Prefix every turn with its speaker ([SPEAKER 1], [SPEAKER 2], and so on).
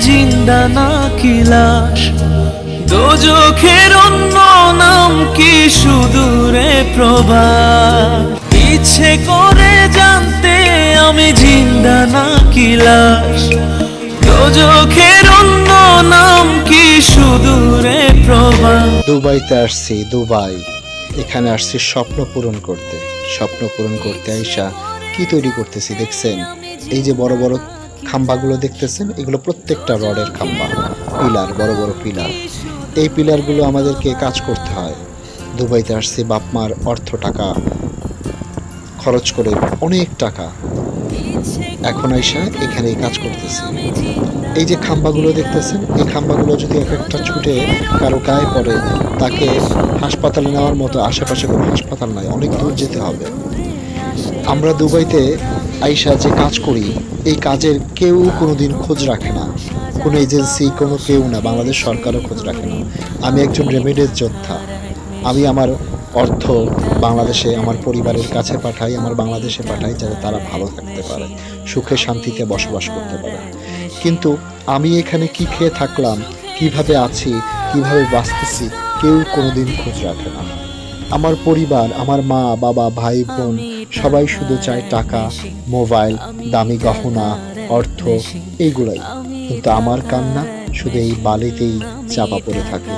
[SPEAKER 1] জিন্দা নাকি লাশ, দোজখের অন্য নাম কি সুদূরে প্রবাস। ইচ্ছে করে জানতে আমি জিন্দা নাকি লাশ, দোজখের অন্য নাম কি সুদূরে প্রবাস।
[SPEAKER 2] দুবাইতে আসছি, দুবাই। এখানে আসছি স্বপ্ন পূরণ করতে। স্বপ্ন পূরণ করতে আইসা কি তৈরি করতেছি দেখছেন? এই যে বড় বড় খাম্বাগুলো দেখতেছেন, এগুলো প্রত্যেকটা রডের খাম্বা, পিলার, বড় বড় পিলার। এই পিলারগুলো আমাদেরকে কাজ করতে হয়। দুবাইতে আসছি বাপমার অর্থ টাকা খরচ করে, অনেক টাকা। এখন আইসা এখানে এই কাজ করতেছি। এই যে খাম্বাগুলো দেখতেছেন, এই খাম্বাগুলো যদি এক একটা ছুটে কারো গায়ে পড়ে, তাকে হাসপাতালে নেওয়ার মতো আশেপাশে কোনো হাসপাতাল নাই, অনেক দূর যেতে হবে। আমরা দুবাইতে আইসা যে কাজ করি, এই কাজের কেউ কোনোদিন খোঁজ রাখে না, কোনো এজেন্সি, কোনো কেউ না, বাংলাদেশ সরকারও খোঁজ রাখে না। আমি একজন রেমিডেন্স যোদ্ধা। আমি আমার অর্থ বাংলাদেশে আমার পরিবারের কাছে পাঠাই, আমার বাংলাদেশে পাঠাই, যাতে তারা ভালো থাকতে পারে, সুখে শান্তিতে বসবাস করতে পারে। কিন্তু আমি এখানে কি খেয়ে থাকলাম, কিভাবে আছি, কিভাবে বাঁচতেছি, কেউ কোনোদিন খোঁজ রাখে না। আমার পরিবার, আমার মা বাবা ভাই বোন সবাই শুধু চায় টাকা, মোবাইল, দামি গহনা, অর্থ, এইগুলাই। কিন্তু আমার কান্না শুধু এই বালিতেই চাপা পড়ে থাকে।